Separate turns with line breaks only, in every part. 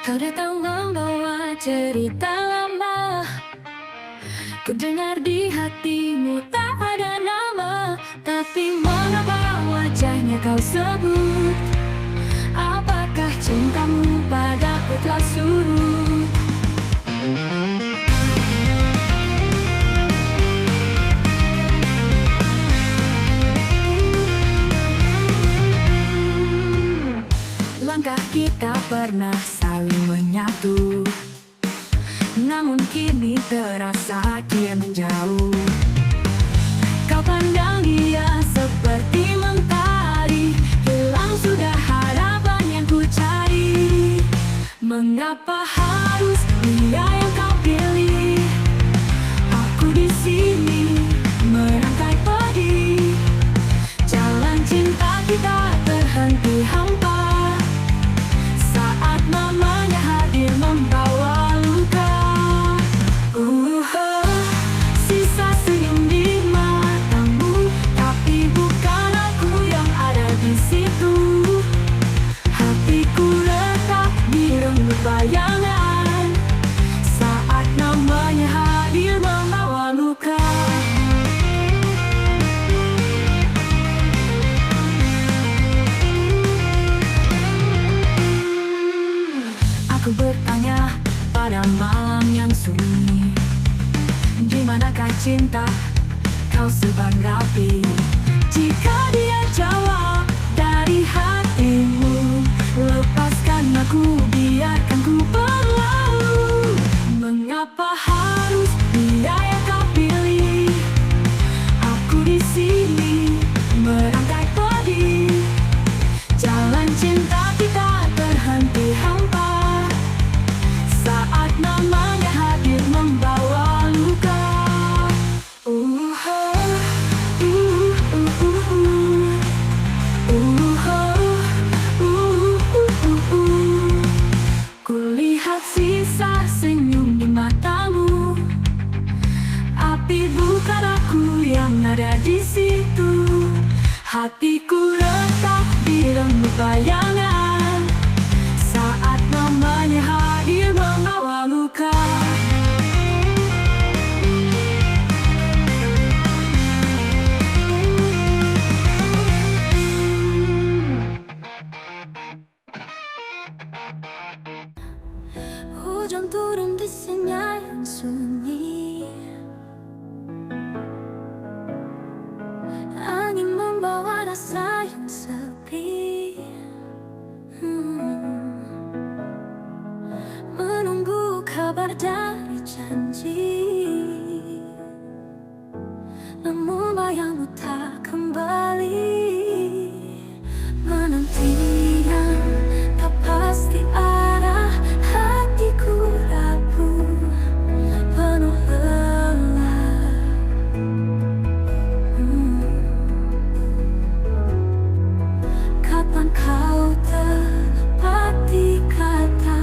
Kau datang membawa cerita lama. Ku dengar di hatimu tak ada nama, tapi mengapa wajahnya kau sebut? Apakah cintamu padaku telah surut? Langkah kita pernah saling menyatu, namun kini terasa kian menjauh. Kau pandang dia seperti mentari, hilang sudah harapan yang ku cari. Mengapa harus dia yang kau pilih? Aku di sini merangkai pedih. Jalan cinta kita terhenti hampa saat namanya hadir membawa luka. Sisa senyum di matamu, tapi bukan aku yang ada di situ. Hatiku letak di renggut bayangan saat namanya hadir membawa luka. Aku bertanya pada malam yang sunyi, di manakah cinta kau sebagai api? Jika dia jawab dari hatimu, lepaskan aku, biarkan ku berlalu. Mengapa harus dia yang kau pilih? Aku di sini merangkai pedih. Jalan cinta kita terhenti hampa saat namanya hadir membawa luka. Kulihat sisa senyum di matamu, api bukan aku yang ada di situ. Hatiku retak di renggut bayangan saat namanya hadir membawa luka. Hujan turun di senja yang sunyi, angin membawa rasa yang sepi. Menunggu kabar dari janji, namun bayangmu tak kembali. Menantian tak pasti arah, hatiku rapuh penuh lelah. Kapan kau tepati kata,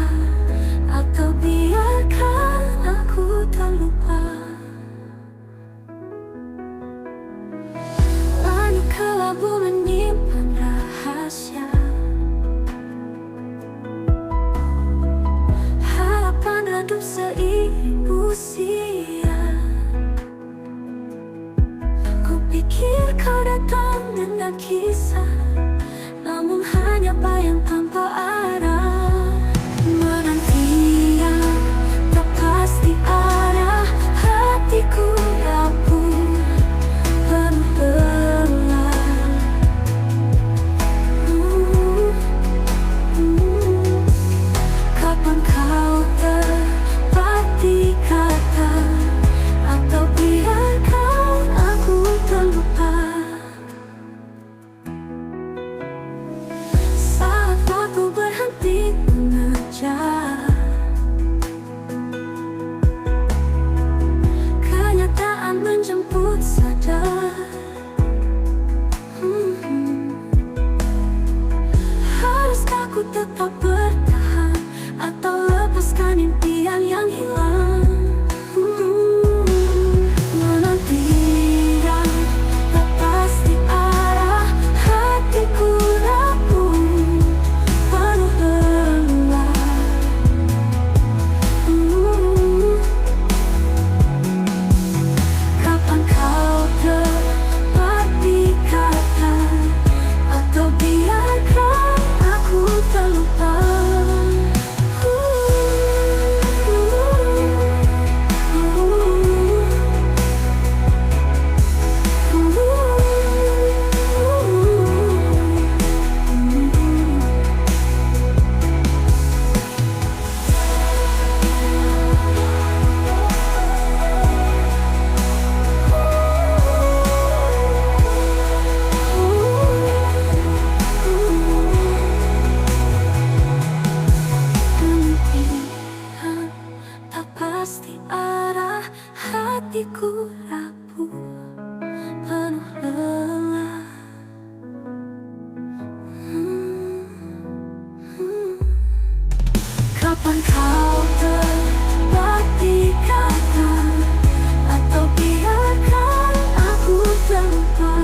atau biarkan aku terlupa? Langit kelabu menyimpan rahasia, harapan redup seiring usia. Kupikir kau datang dengan kisah, namun hanya bayang tanpa arah. Menantian tak pasti arah, hatiku rapuh penuh lelah. Kapan kau tepati kata, Kapan kau terpatikan atau biarkan aku terlupa?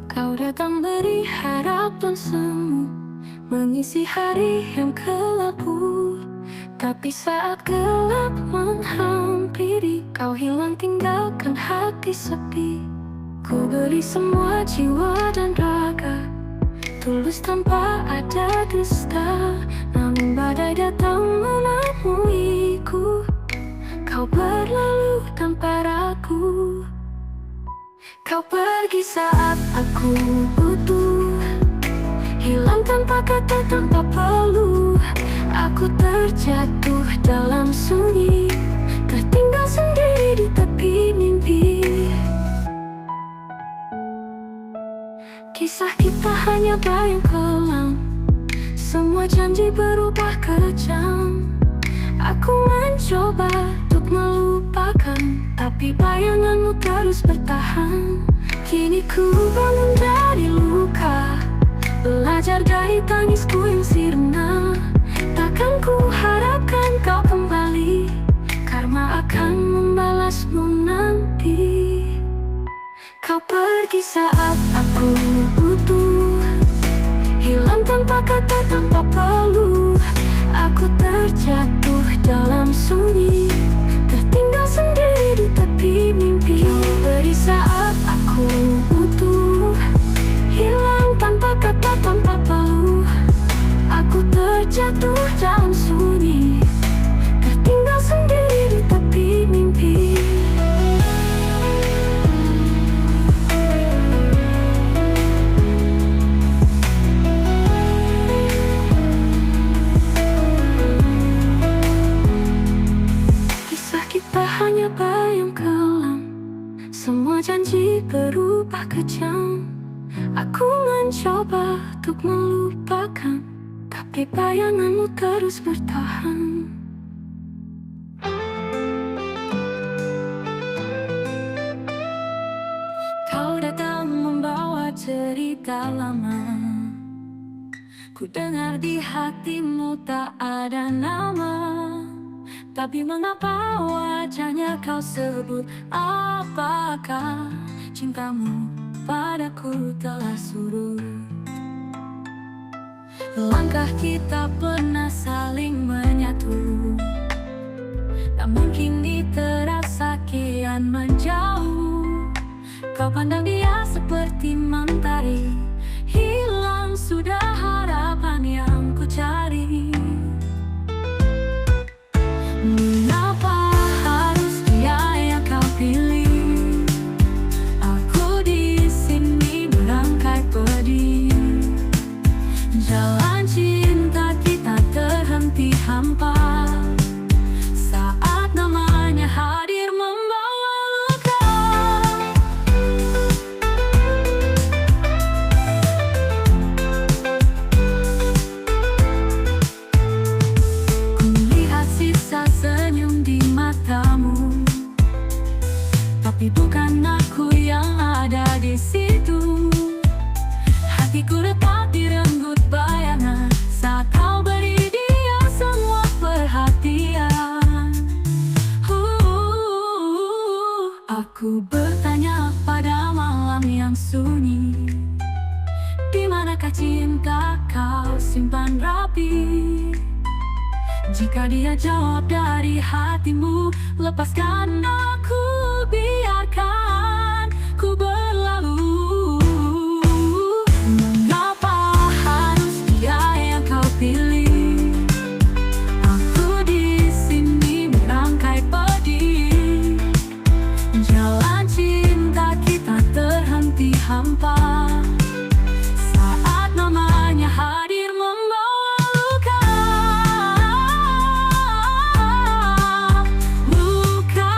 Kau datang beri harapan semu, mengisi hari yang kelabu. Tapi saat gelap menghampiri, kau hilang tinggalkan hati sepi. Ku beri semua jiwa dan raga, tulus tanpa ada dusta. Namun badai datang menemuiku, kau berlalu tanpa ragu. Kau pergi saat aku butuh, hilang tanpa kata, tanpa peluh. Aku terjatuh dalam sunyi, tertinggal sendiri di tepi mimpi. Kisah kita hanya bayang kelam, semua janji berubah kejam. Aku mencoba untuk melupakan, tapi bayanganmu terus bertahan. Kini ku bangun dari luka, belajar dari tangisku yang sirna. Takkan ku harapkan kau kembali, karma akan membalasmu nanti. Kau pergi saat aku butuh, hilang tanpa kata, tanpa peluh. Aku terjatuh dalam sunyi, tertinggal sendiri di tepi mimpi. Kau beri saat aku butuh, hilang tanpa kata, tanpa peluh. Aku terjatuh dalam sunyi, tertinggal sendiri di tepi mimpi. Hanya bayang kelam, semua janji berubah kejam. Aku mencoba untuk melupakan, tapi bayanganmu terus bertahan. Kau datang membawa cerita lama, ku dengar di hatimu tak ada nama. Tapi mengapa wajahnya kau sebut? Apakah cintamu padaku telah surut? Langkah kita pernah saling menyatu, namun kini terasa kian menjauh. Kau pandang dia seperti mentari, hilang sudah harapan yang ku cari. Mengapa harus dia yang kau pilih? Aku di sini merangkai pedih. Jalan cinta kita terhenti hampa saat namanya hadir membawa luka. Ku lihat sisa senyum di matamu, tapi bukan aku yang ada di situ. Hatiku retak direnggut bayangan saat kau beri dia semua perhatian. Aku bertanya pada malam yang sunyi, di manakah cinta kau simpan rapi? Jika dia jawab dari hatimu, lepaskan aku, biarkan ku berlalu. Mengapa harus dia yang kau pilih? Aku di sini merangkai pedih. Jalan cinta kita terhenti hampa saat namanya hadir membawa luka. Luka.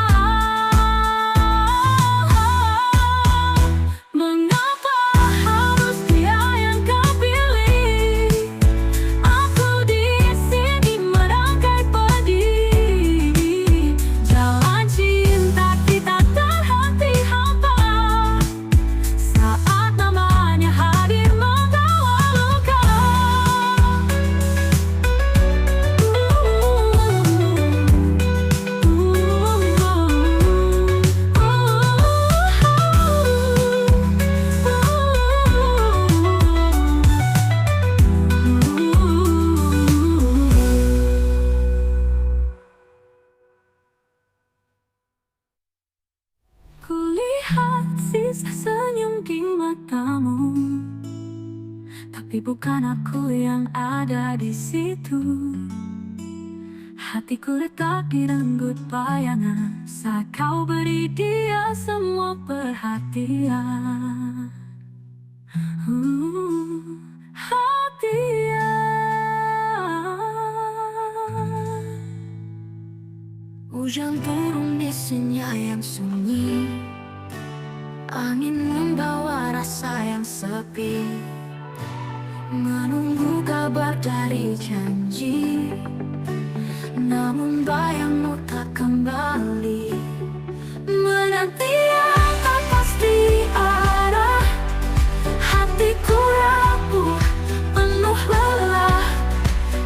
sisa senyum di matamu, tapi bukan aku yang ada di situ. Hatiku letak di renggut bayangan saat kau beri dia semua perhatian. Hujan turun di senja yang sunyi, angin membawa rasa yang sepi, menunggu kabar dari janji, namun bayangmu tak kembali. Menanti yang tak pasti arah, hatiku rapuh, penuh lelah.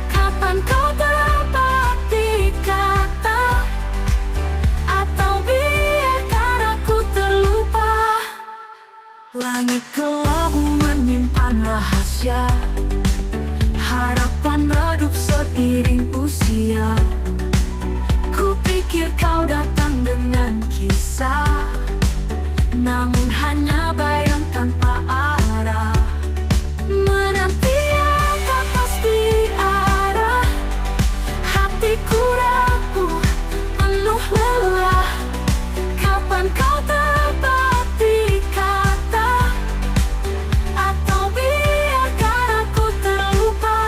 Kapan kau terbakti kata, atau biarkan aku terlupa. Langit kelabu menyimpan rahasia, harapan redup seiring usia. Kupikir kau datang dengan kisah, namun hanya bayang tanpa arah. Menanti yang tak pasti arah, hatiku rapuh, penuh lelah. Kapan kau terbakti kata, atau biarkan aku terlupa.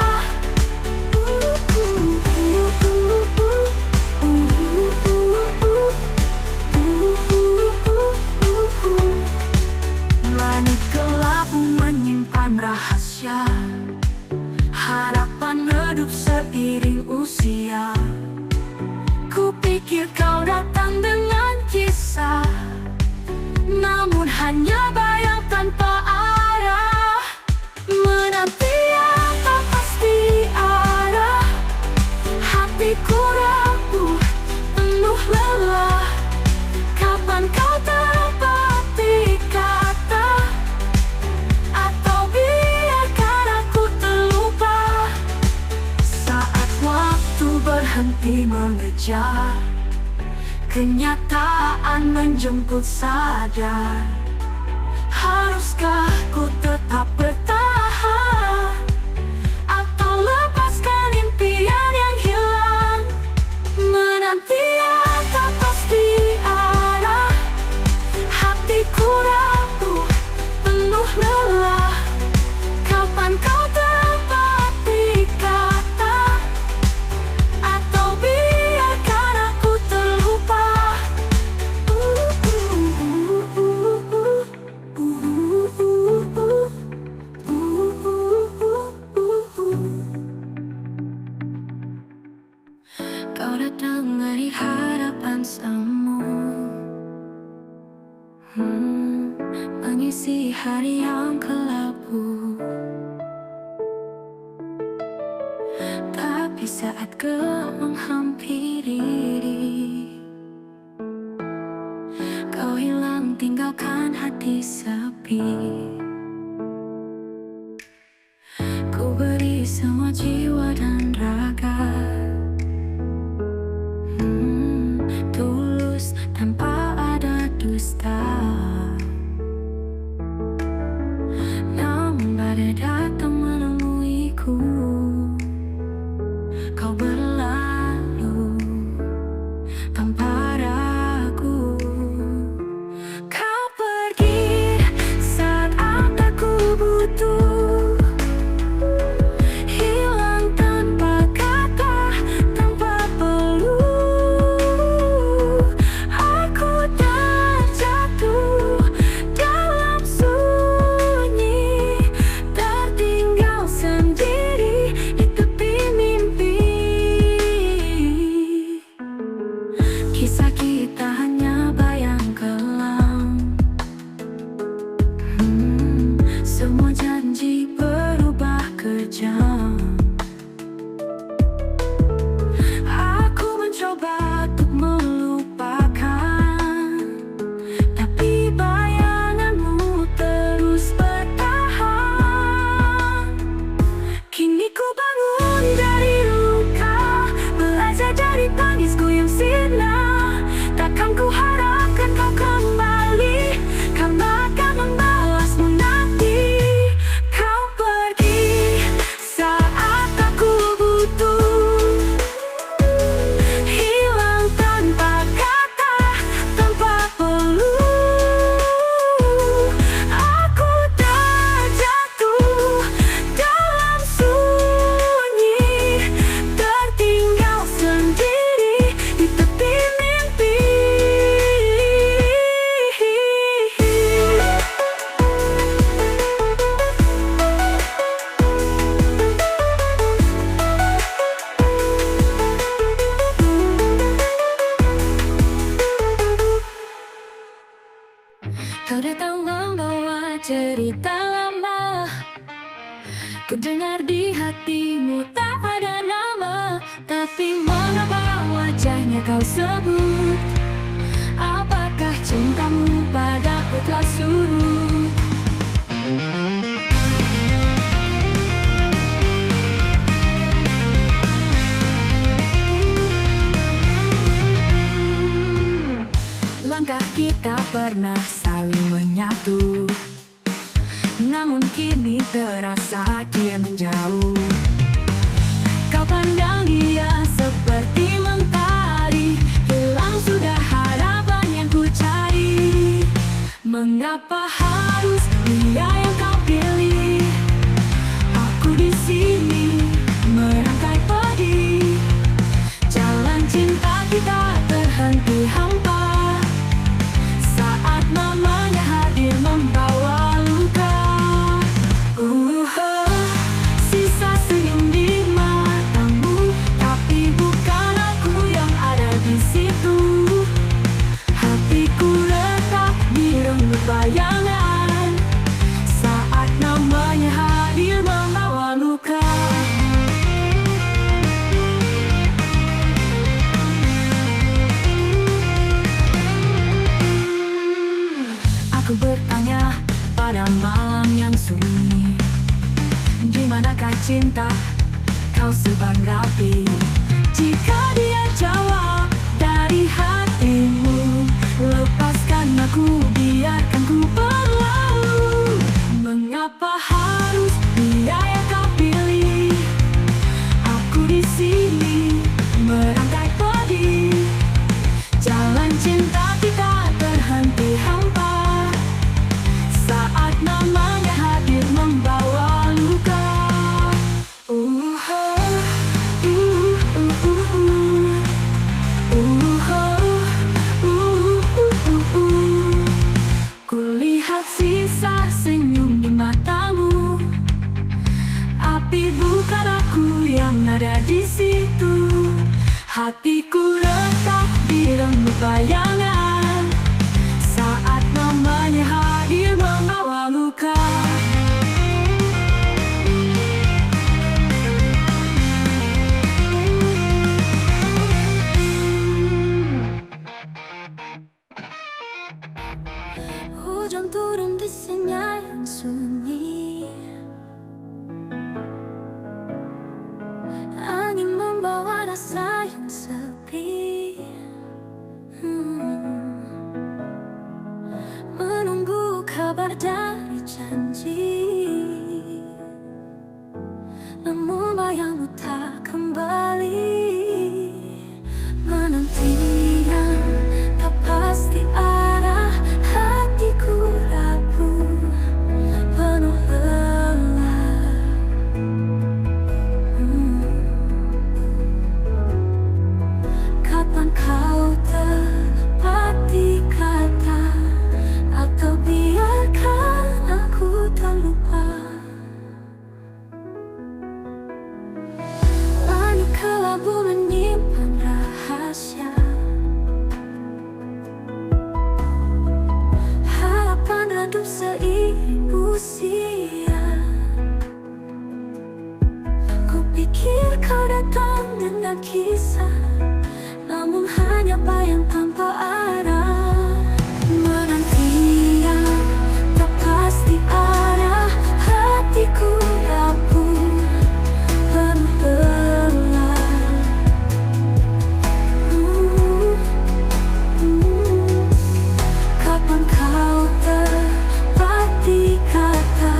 Langit gelap menyimpan rahasia, harapan redup seiring usia. Kupikir kau datang dengan kisah, namun hanya bayang tanpa arah. Menanti yang tak pasti arah, hatiku rapuh, penuh lelah. Kapan kau terbakti kata, atau biarkan aku terlupa. Saat waktu berhenti mengejar, kenyataan menjemput sadar. Haruskah ku tetap bertahan, atau lepaskan impian yang hilang? Menanti yang tak pasti arah, hatiku rapuh, penuh lelah. Kapan kau terbakti kata, atau biarkan aku terlupa. Kau datang dari harapan semu, mengisi hari yang kelabu. Tapi saat gelap menghampiri, kau hilang tinggalkan hati sepi. Ku beri semua jiwa dan raga, tulus tanpa ada dusta. Namun badai datang menemuiku, kau berlalu tanpa ragu. Kau pergi saat aku butuh, hilang tanpa kata, tanpa peluh. Aku terjatuh dalam sunyi, tertinggal sendiri di tepi mimpi. Kisah kita hanya bayang kelam, semua janji berubah kejam. Aku mencoba untuk melupakan, tapi bayanganmu terus bertahan. Kini ku bangun dari luka, belajar dari tangisku yang sirna. cerita lama. Ku dengar di hatimu tak ada nama, tapi mengapa wajahnya kau sebut? Apakah cintamu padaku telah surut? Langkah kita pernah saling menyatu, namun kini terasa kian menjauh. Kau pandang dia seperti mentari, hilang sudah harapan yang ku cari. Mengapa harus dia yang kau pilih? Aku di sini merangkai pedih. Jalan cinta kita terhenti hampa saat namanya hadir membawa luka. Sisa senyum di matamu, tapi bukan aku yang ada di situ. Hatiku retak di relung bayangan saat namanya hadir membawa luka. Aku bertanya pada malam yang sunyi, di manakah cinta kau sebar rapi? Jika dia jawab dari hatimu, lepaskan aku, biarkan ku berlalu. Mengapa harus dia yang kau pilih? Aku di sini merangkai pedih. Jalan cinta kita terhenti hampa saat namanya hadir membawa luka. Kulihat sisa senyum di matamu, tapi bukan aku yang ada di situ. Hatiku retak di relung bayangan saat namanya hadir membawa luka. Hujan turun di senja yang sunyi, angin membawa rasa yang sepi. Menunggu kabar dari janji, namun bayangmu tak kembali. Menanti yang tak pasti arah, hatiku rapuh penuh lelah. Kapan kau tepati kata, atau biarkan aku terlupa? Lalu kelabu menyimpan rahasia, harapan redup seiring usia. Kupikir kau datang dengan kisah, namun hanya bayang tanpa arah. Menanti yang tak pasti arah, hatiku rapuh penuh lelah. Kapan kau tepati kata,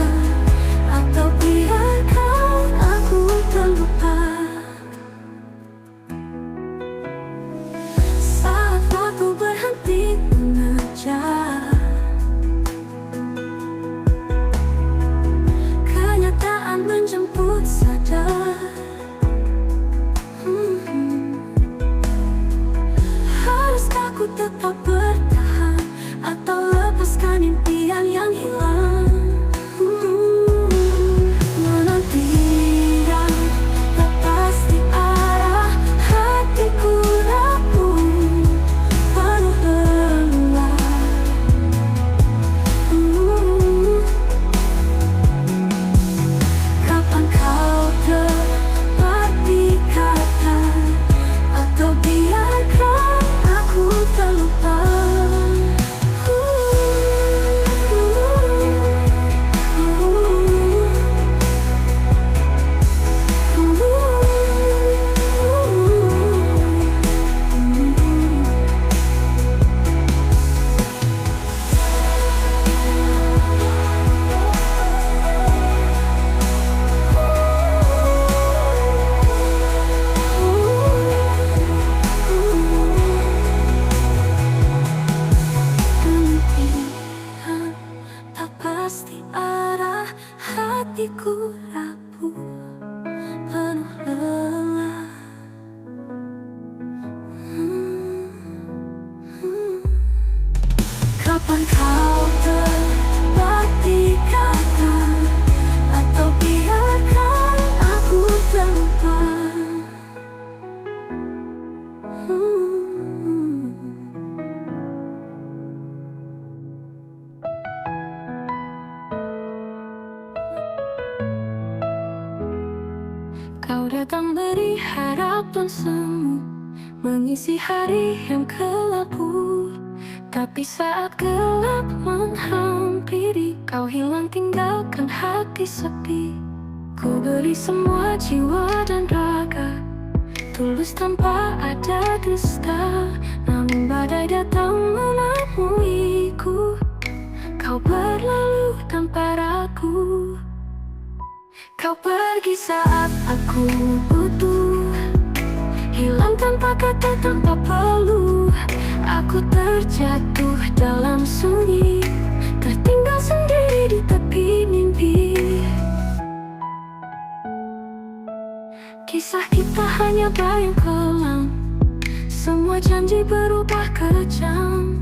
atau biarkan aku terlupa? Saat waktu berhenti mengejar, kenyataan menjemput sadar. Haruskah ku tetap bertahan, atau lepaskan impian yang hilang? Menanti yang tak pasti arah, hatiku rapuh penuh lelah. Kapan kau terpaktikan atau biarkan aku terlupa. Kau datang beri harapan semu, mengisi hari yang kelabu. Tapi saat gelap menghampiri, kau hilang tinggalkan hati sepi. Ku beri semua jiwa dan raga, tulus tanpa ada dusta. Namun badai datang menemuiku, kau berlalu tanpa ragu. Kau pergi saat aku butuh, hilang tanpa kata, tanpa peluh. Aku terjatuh dalam sunyi, tertinggal sendiri di tepi mimpi. Kisah kita hanya bayang kelam, semua janji berubah kejam.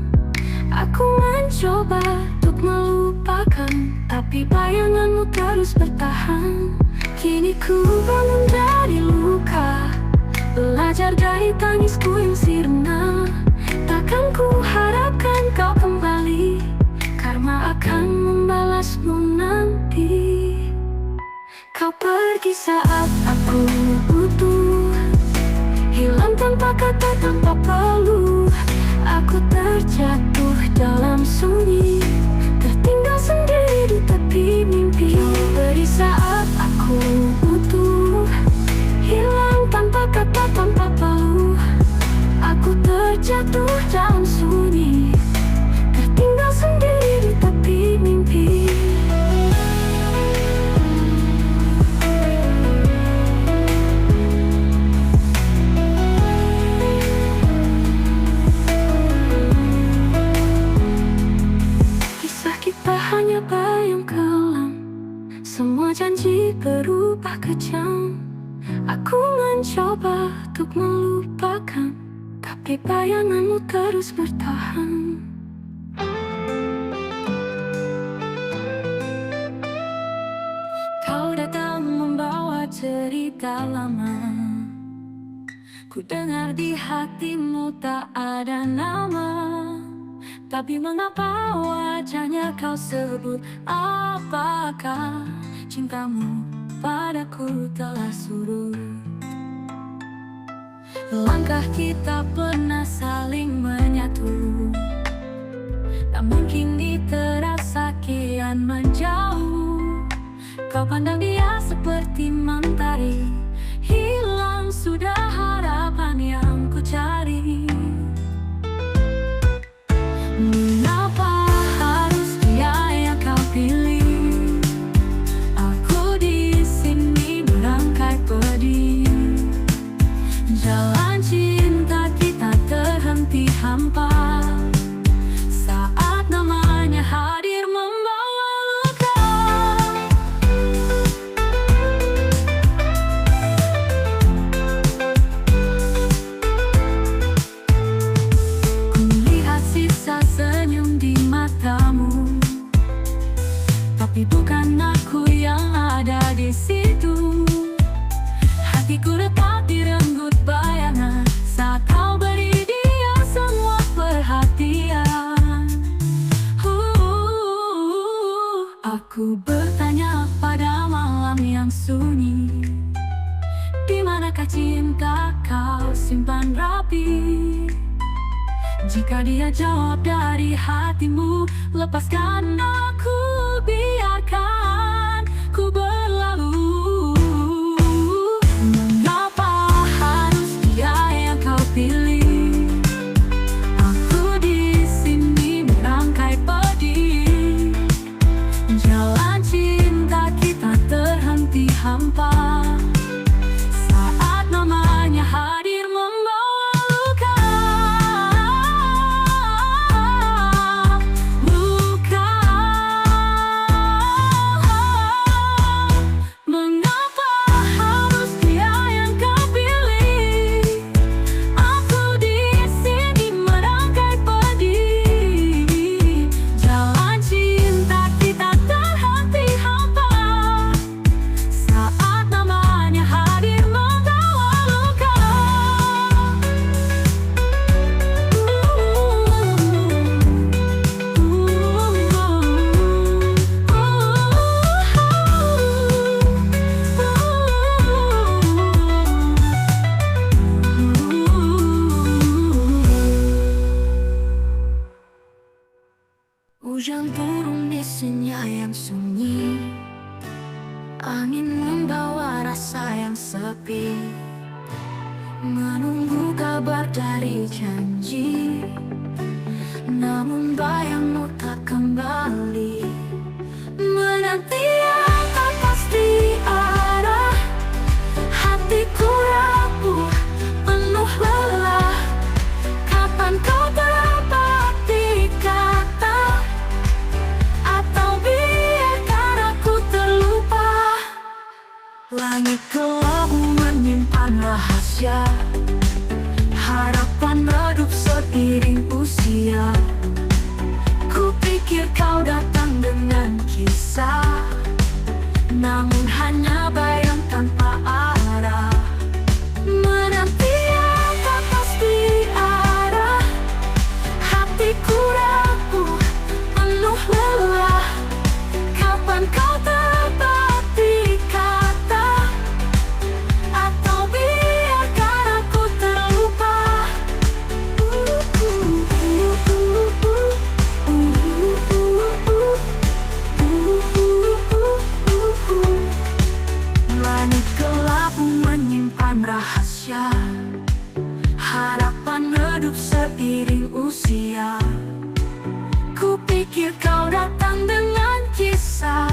Aku mencoba untuk melupakan, tapi bayanganmu terus bertahan. Kini ku bangun dari luka, belajar dari tangisku yang sirna. Takkan ku harapkan kau kembali, karma akan membalasmu nanti. Kau pergi saat aku butuh, hilang tanpa kata, tanpa peluh. Aku terjatuh dalam sunyi, tertinggal sendiri di tepi mimpi. Kau beri saat aku butuh, hilang tanpa kata, tanpa peluh. Aku terjatuh dalam sunyi, tertinggal sendiri di tepi mimpi. Kisah kita hanya bayang kelam, semua janji berubah kejam. Aku mencoba untuk melupakan, tapi bayanganmu terus bertahan. Kau datang membawa cerita lama, ku dengar di hatimu tak ada nama. Tapi mengapa wajahnya kau sebut? Apakah cintamu padaku telah surut? Langkah kita pernah saling menyatu, namun kini terasa kian menjauh. Kau pandang dia seperti mentari, hilang sudah harapan yang ku cari. Mengapa harus dia yang kau pilih? Aku di sini merangkai pedih. Jalan cinta kita terhenti hampa saat namanya hadir membawa luka. Ku lihat sisa senyum di matamu, tapi bukan aku yang ada di situ. Hatiku retak direnggut bayangan saat kau beri dia semua perhatian. Aku bertanya pada malam yang sunyi, di manakah cinta kau simpan rapi? Jika dia jawab dari hatimu, lepaskan aku, biarkan ku berlalu. Mengapa harus dia yang kau pilih? Aku di sini merangkai pedih. Jalan cinta kita terhenti hampa saat namanya hadir membawa luka. Luka. Hujan turun di senja yang sunyi, angin membawa rasa yang sepi, menunggu kabar dari janji, namun bayangmu tak kembali. Menanti yang tak pasti arah, hatiku rapuh, penuh lelah. Kapan kau berbakti kata, atau biarkan aku terlupa? Langit gelap menyimpan rahasia, harapan redup seiring usia. Kupikir kau datang dengan kisah, namun hanya bayang tanpa arah. Menanti yang tak pasti arah, hatiku rapuh, penuh lelah. Kapan kau berbakti kata, atau biarkan aku terlupa? Langit gelap menyimpan rahasia, harapan redup seiring usia. Kupikir kau datang dengan kisah,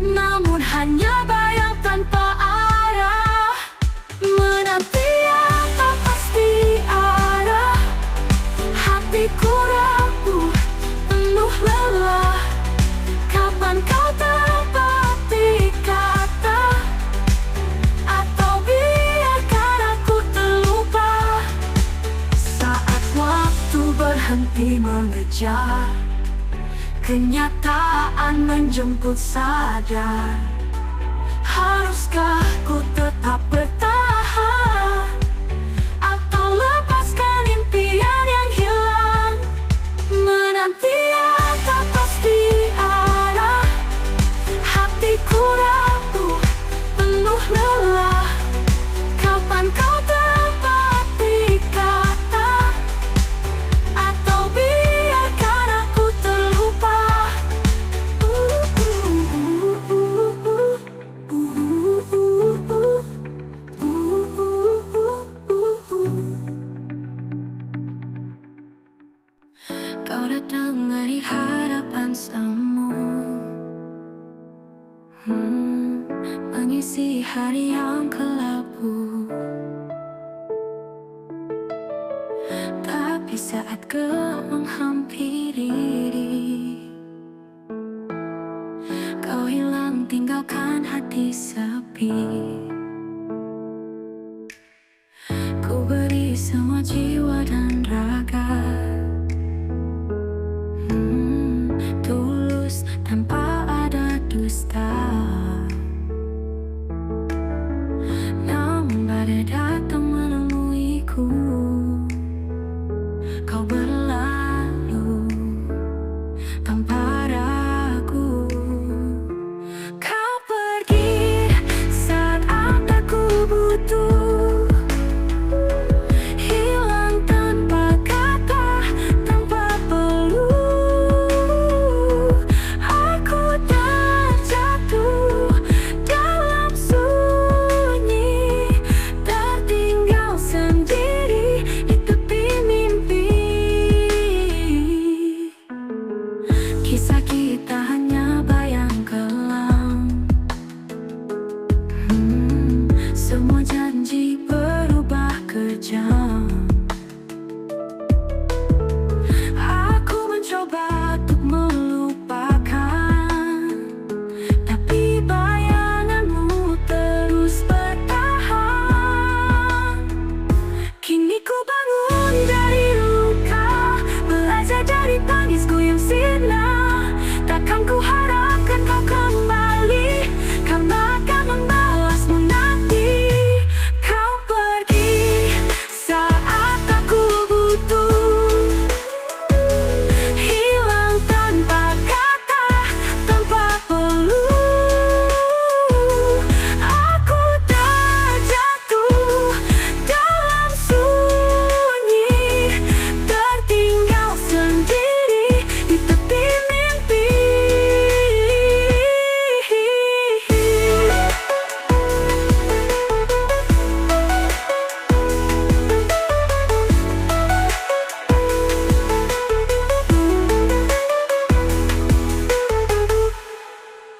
namun hanya bayang tanpa arah. Menanti yang tak pasti arah, hatiku rapuh, penuh lelah. Kapan kau berbakti kata, atau biarkan aku terlupa? Saat waktu berhenti mengejar, kenyataan menjemput sadar. Haruskah ku tetap bertahan, atau lepaskan impian yang hilang? Menanti yang tak pasti arah, hatiku rapuh, penuh lelah. Kapan kau berbakti kata, atau biarkan aku terlupa? Kau datang dari harapan semu, mengisi hari yang kelabu. Tapi saat gelap menghampiri, kau hilang tinggalkan hati sepi. Ku beri semua jiwa dan raga, tulus tanpa ada dusta. Namun badai datang menemuiku, kau